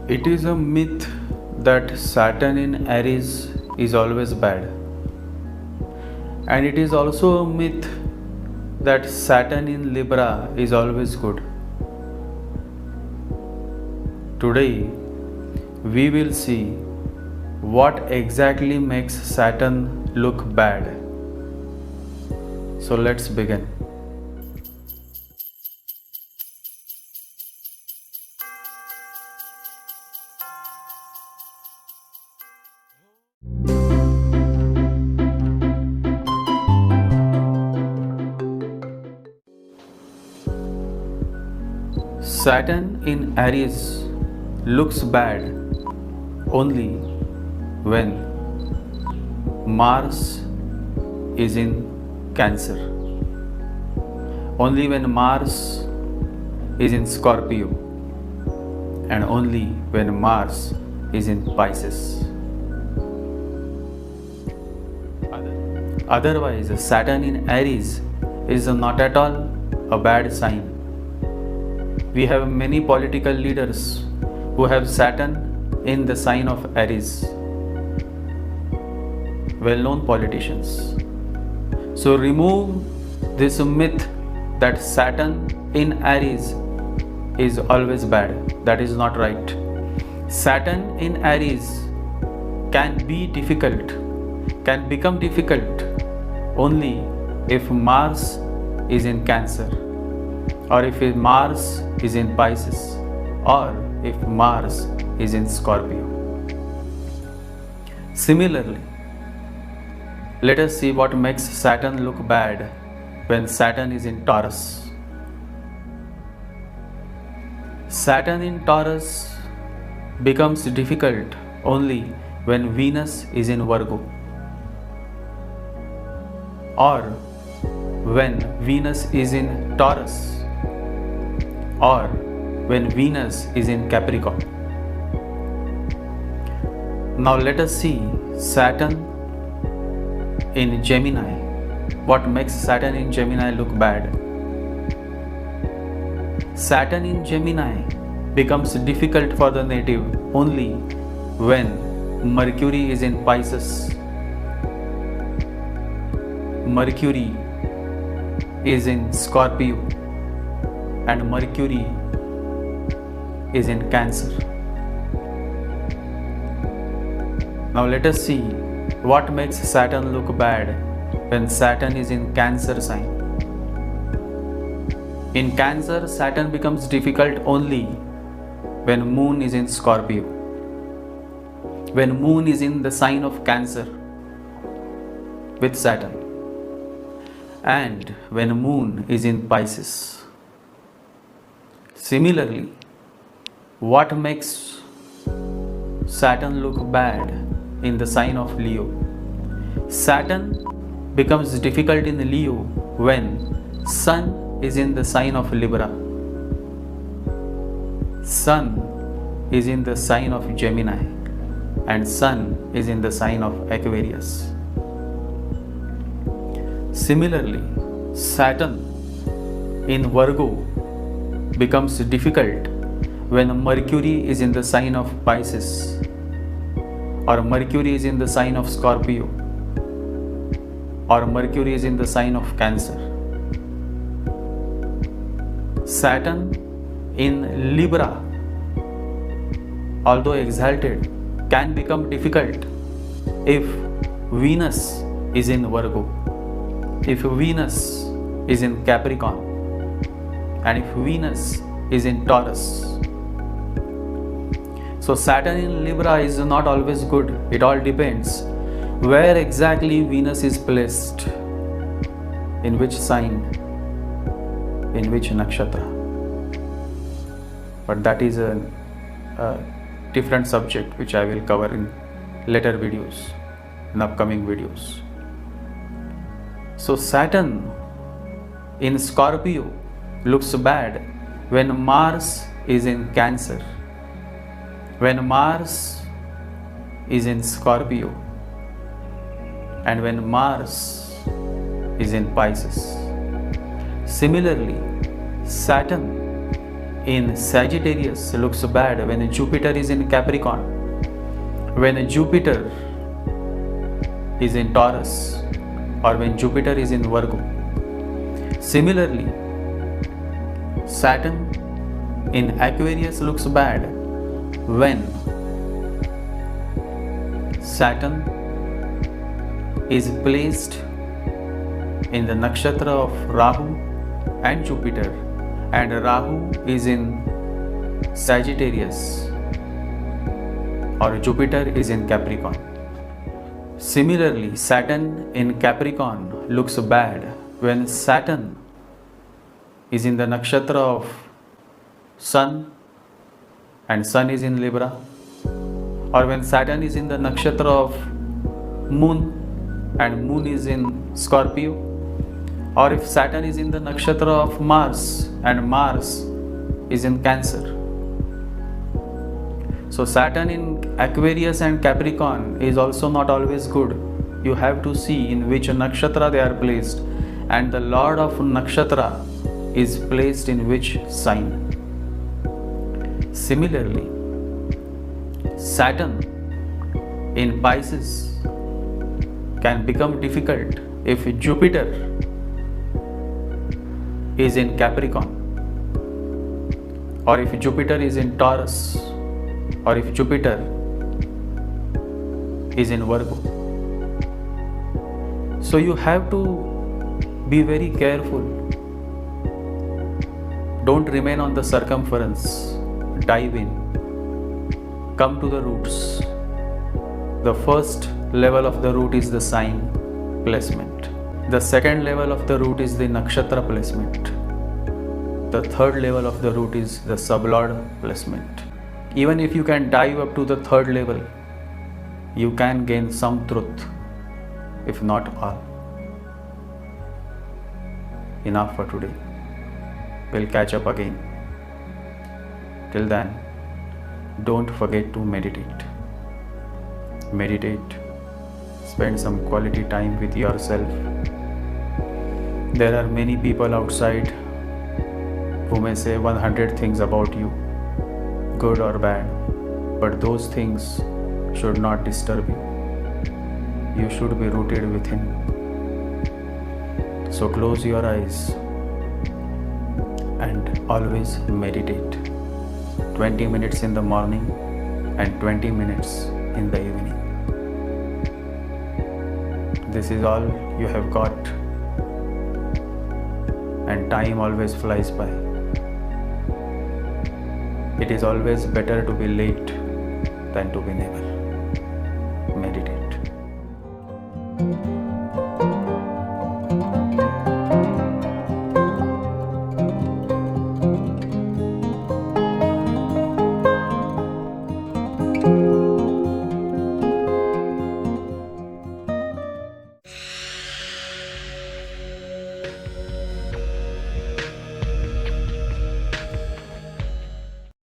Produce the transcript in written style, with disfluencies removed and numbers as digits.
It is a myth that Saturn in Aries is always bad. And it is also a myth that Saturn in Libra is always good. Today, we will see what exactly makes Saturn look bad. So let's begin. Saturn in Aries looks bad only when Mars is in Cancer, only when Mars is in Scorpio, and only when Mars is in Pisces. Otherwise, Saturn in Aries is not at all a bad sign. We have many political leaders who have Saturn in the sign of Aries, well-known politicians. So remove this myth that Saturn in Aries is always bad. That is not right. Saturn in Aries can be difficult, can become difficult only if Mars is in Cancer, or if Mars is in Pisces, or if Mars is in Scorpio. Similarly, let us see what makes Saturn look bad when Saturn is in Taurus. Saturn in Taurus becomes difficult only when Venus is in Virgo, or when Venus is in Taurus, or when Venus is in Capricorn. Now let us see Saturn in Gemini. What makes Saturn in Gemini look bad? Saturn in Gemini becomes difficult for the native only when Mercury is in Pisces, Mercury is in Scorpio, and Mercury is in Cancer. Now let us see what makes Saturn look bad when Saturn is in Cancer sign. In Cancer, Saturn becomes difficult only when Moon is in Scorpio, when Moon is in the sign of Cancer with Saturn, and when Moon is in Pisces. Similarly, what makes Saturn look bad in the sign of Leo? Saturn becomes difficult in Leo when Sun is in the sign of Libra, Sun is in the sign of Gemini, and Sun is in the sign of Aquarius. Similarly, Saturn in Virgo becomes difficult when Mercury is in the sign of Pisces, or Mercury is in the sign of Scorpio, or Mercury is in the sign of Cancer. Saturn in Libra, although exalted, can become difficult if Venus is in Virgo, if Venus is in Capricorn, and if Venus is in Taurus. So Saturn in Libra is not always good. It all depends where exactly Venus is placed, in which sign, in which nakshatra. But that is a different subject which I will cover in later videos, in upcoming videos. So Saturn in Scorpio looks bad when Mars is in Cancer, when Mars is in Scorpio, and when Mars is in Pisces. Similarly, Saturn in Sagittarius looks bad when Jupiter is in Capricorn, when Jupiter is in Taurus, or when Jupiter is in Virgo. Similarly, Saturn in Aquarius looks bad when Saturn is placed in the nakshatra of Rahu and Jupiter, and Rahu is in Sagittarius or Jupiter is in Capricorn. Similarly, Saturn in Capricorn looks bad when Saturn is in the nakshatra of Sun and Sun is in Libra, or when Saturn is in the nakshatra of Moon and Moon is in Scorpio, or if Saturn is in the nakshatra of Mars and Mars is in Cancer. So Saturn in Aquarius and Capricorn is also not always good. You have to see in which nakshatra they are placed, and the Lord of nakshatra is placed in which sign. Similarly, Saturn in Pisces can become difficult if Jupiter is in Capricorn, or if Jupiter is in Taurus, or if Jupiter is in Virgo. So you have to be very careful. Don't remain on the circumference. Dive in. Come to the roots. The first level of the root is the sign placement. The second level of the root is the nakshatra placement. The third level of the root is the sublord placement. Even if you can dive up to the third level, you can gain some truth, if not all. Enough for today. We'll catch up again. Till then, don't forget to meditate. Meditate. Spend some quality time with yourself. There are many people outside who may say 100 things about you, good or bad, but those things should not disturb you. You should be rooted within. So close your eyes and always meditate. 20 minutes in the morning and 20 minutes in the evening. This is all you have got, and time always flies by. It is always better to be late than to be never. Meditate.